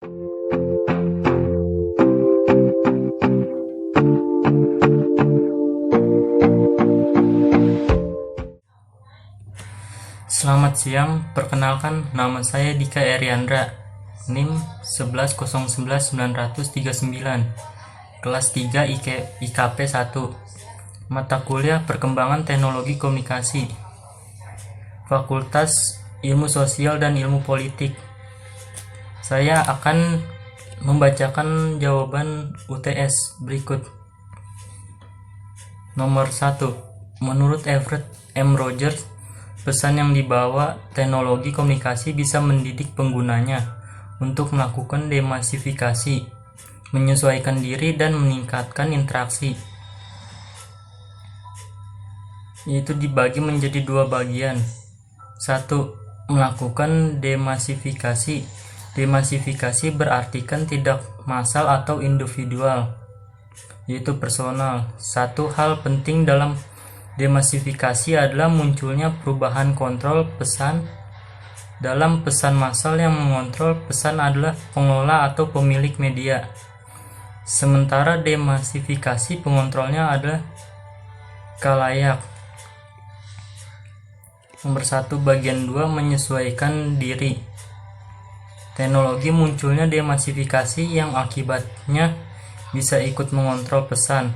Selamat siang, perkenalkan nama saya Dika Eriandra, NIM 11091939, kelas 3 IKP 1, mata kuliah Perkembangan Teknologi Komunikasi, Fakultas Ilmu Sosial dan Ilmu Politik. Saya akan membacakan jawaban UTS berikut. Nomor 1. Menurut Everett M. Rogers, pesan yang dibawa teknologi komunikasi bisa mendidik penggunanya untuk melakukan demasifikasi, menyesuaikan diri, dan meningkatkan interaksi. Yaitu dibagi menjadi dua bagian. 1. Melakukan demasifikasi. Demasifikasi berartikan tidak massal atau individual, yaitu personal. Satu hal penting dalam demasifikasi adalah munculnya perubahan kontrol pesan. Dalam pesan massal, yang mengontrol pesan adalah pengelola atau pemilik media. Sementara demasifikasi pengontrolnya adalah khalayak. Nomor 1 bagian 2 menyesuaikan diri. Teknologi munculnya demasifikasi yang akibatnya bisa ikut mengontrol pesan.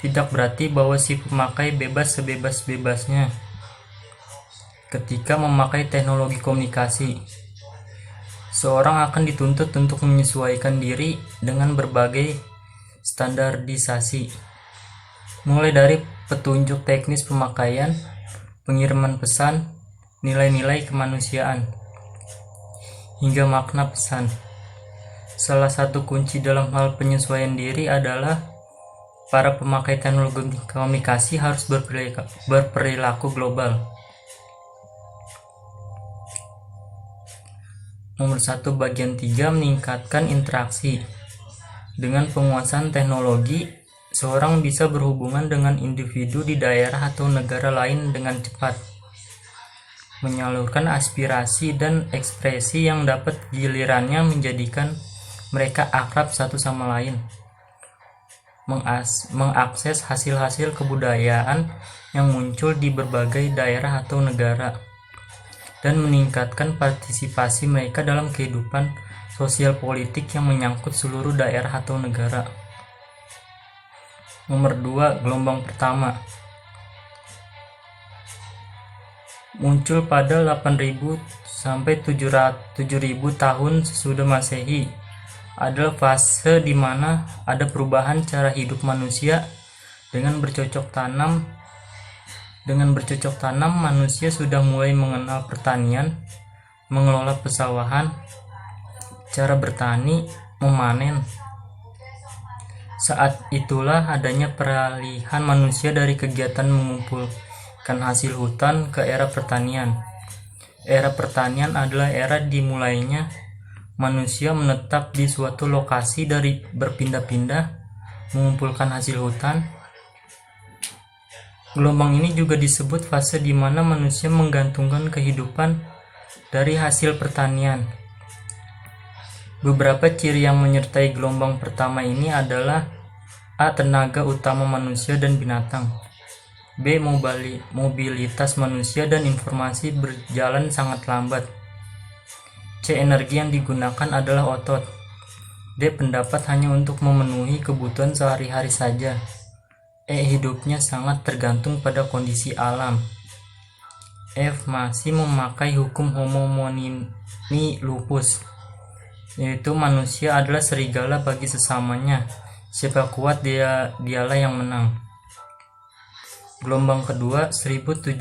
Tidak berarti bahwa si pemakai bebas sebebas-bebasnya ketika memakai teknologi komunikasi. Seorang akan dituntut untuk menyesuaikan diri dengan berbagai standarisasi, mulai dari petunjuk teknis pemakaian, pengiriman pesan, nilai-nilai kemanusiaan, hingga makna pesan. Salah satu kunci dalam hal penyesuaian diri adalah para pemakai teknologi komunikasi harus berperilaku global. Nomor 1 bagian 3 meningkatkan interaksi. Dengan penguasaan teknologi, seorang bisa berhubungan dengan individu di daerah atau negara lain dengan cepat, menyalurkan aspirasi dan ekspresi yang dapat gilirannya menjadikan mereka akrab satu sama lain, mengakses hasil-hasil kebudayaan yang muncul di berbagai daerah atau negara, dan meningkatkan partisipasi mereka dalam kehidupan sosial politik yang menyangkut seluruh daerah atau negara. Nomor 2 gelombang pertama muncul pada 8.000 sampai 7.000 tahun sesudah Masehi. Adalah fase di mana ada perubahan cara hidup manusia. Dengan bercocok tanam, manusia sudah mulai mengenal pertanian, mengelola pesawahan, cara bertani, memanen. Saat itulah adanya peralihan manusia dari kegiatan mengumpulkan hasil hutan ke era pertanian. Era pertanian adalah era dimulainya manusia menetap di suatu lokasi dari berpindah-pindah mengumpulkan hasil hutan. Gelombang ini juga disebut fase di mana manusia menggantungkan kehidupan dari hasil pertanian. Beberapa ciri yang menyertai gelombang pertama ini adalah: A. Tenaga utama manusia dan binatang. B. Mobilitas manusia dan informasi berjalan sangat lambat. C. Energi yang digunakan adalah otot. D. Pendapat hanya untuk memenuhi kebutuhan sehari-hari saja. E. Hidupnya sangat tergantung pada kondisi alam. F. Masih memakai hukum homo homini lupus, yaitu manusia adalah serigala bagi sesamanya. Siapa kuat dialah yang menang. Gelombang kedua 1700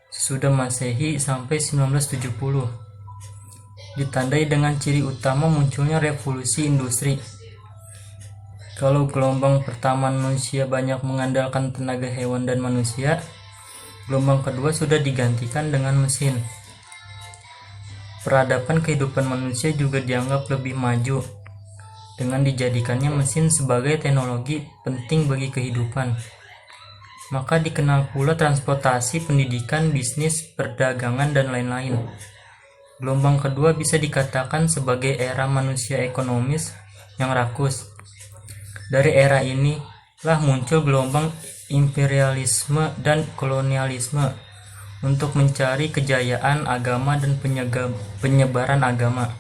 sesudah Masehi sampai 1970 ditandai dengan ciri utama munculnya revolusi industri. Kalau gelombang pertama manusia banyak mengandalkan tenaga hewan dan manusia, gelombang kedua sudah digantikan dengan mesin. Peradaban kehidupan manusia juga dianggap lebih maju dengan dijadikannya mesin sebagai teknologi penting bagi kehidupan. Maka dikenal pula transportasi, pendidikan, bisnis, perdagangan, dan lain-lain. Gelombang kedua bisa dikatakan sebagai era manusia ekonomis yang rakus. Dari era inilah muncul gelombang imperialisme dan kolonialisme untuk mencari kejayaan agama dan penyebaran agama.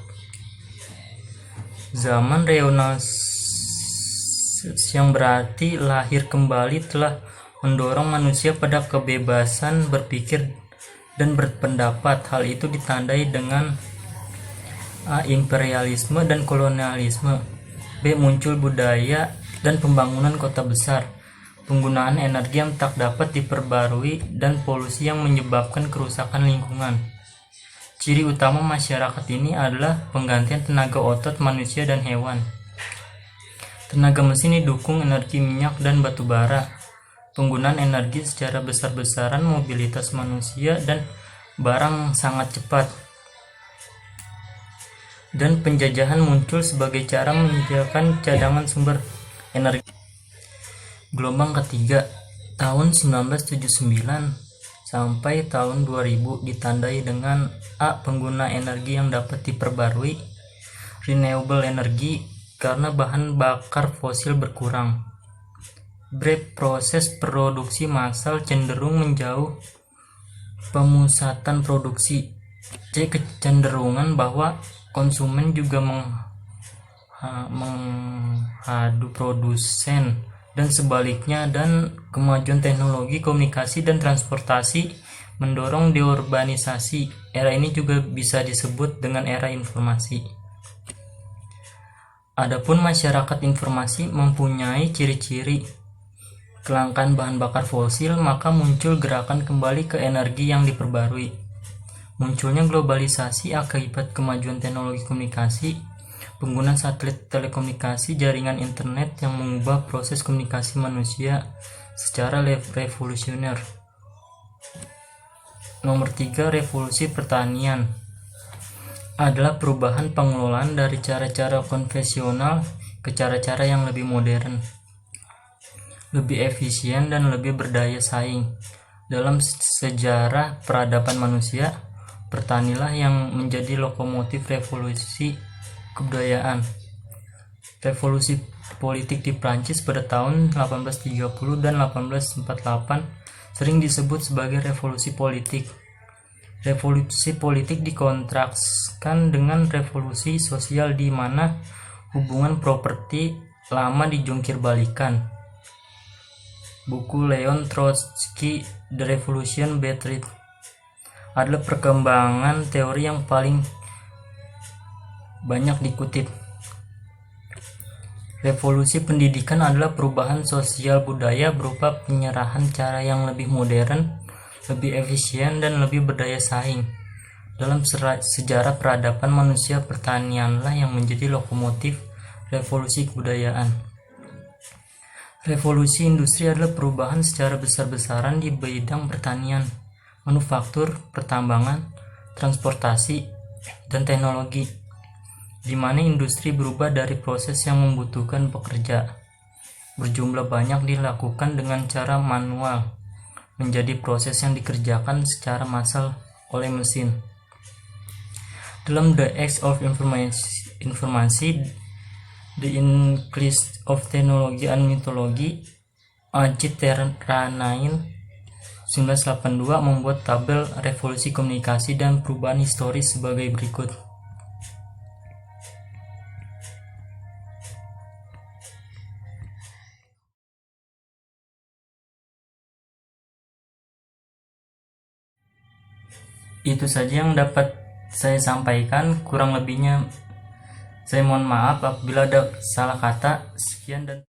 Zaman Renaissance yang berarti lahir kembali telah mendorong manusia pada kebebasan berpikir dan berpendapat. Hal itu ditandai dengan A. Imperialisme dan kolonialisme. B. Muncul budaya dan pembangunan kota besar, penggunaan energi yang tak dapat diperbarui, dan polusi yang menyebabkan kerusakan lingkungan. Ciri utama masyarakat ini adalah penggantian tenaga otot manusia dan hewan. Tenaga mesin didukung energi minyak dan batu bara. Penggunaan energi secara besar-besaran, mobilitas manusia dan barang sangat cepat. Dan penjajahan muncul sebagai cara menyediakan cadangan sumber energi. Gelombang ketiga, tahun 1979 sampai tahun 2000 ditandai dengan A. Pengguna energi yang dapat diperbarui, renewable energy, karena bahan bakar fosil berkurang. B. Proses produksi massal cenderung menjauh pemusatan produksi. C. Kecenderungan bahwa konsumen juga menghadu produsen dan sebaliknya, dan kemajuan teknologi komunikasi dan transportasi mendorong deurbanisasi. Era ini juga bisa disebut dengan era informasi. Adapun masyarakat informasi mempunyai ciri-ciri kelangkaan bahan bakar fosil, maka muncul gerakan kembali ke energi yang diperbarui. Munculnya globalisasi akibat kemajuan teknologi komunikasi, penggunaan satelit telekomunikasi, jaringan internet yang mengubah proses komunikasi manusia secara revolusioner. Nomor 3, revolusi pertanian adalah perubahan pengelolaan dari cara-cara konvensional ke cara-cara yang lebih modern, lebih efisien, dan lebih berdaya saing. Dalam sejarah peradaban manusia, pertanianlah yang menjadi lokomotif revolusi kebudayaan. Revolusi politik di Prancis pada tahun 1830 dan 1848 sering disebut sebagai revolusi politik. Revolusi politik dikontraskan dengan revolusi sosial di mana hubungan properti lama dijungkir-balikan. Buku Leon Trotsky, The Revolution Battery, adalah perkembangan teori yang paling banyak dikutip. Revolusi pendidikan adalah perubahan sosial budaya berupa penyerahan cara yang lebih modern, lebih efisien, dan lebih berdaya saing. Dalam sejarah peradaban manusia, pertanianlah yang menjadi lokomotif revolusi kebudayaan. Revolusi industri adalah perubahan secara besar-besaran di bidang pertanian, manufaktur, pertambangan, transportasi, dan teknologi, di mana industri berubah dari proses yang membutuhkan pekerja berjumlah banyak dilakukan dengan cara manual menjadi proses yang dikerjakan secara massal oleh mesin. Dalam The Age of Information, The Increase of Technology and Mythology, Ajit Teranain 1982 membuat tabel revolusi komunikasi dan perubahan historis sebagai berikut. Itu saja yang dapat saya sampaikan, kurang lebihnya saya mohon maaf apabila ada salah kata. Sekian dan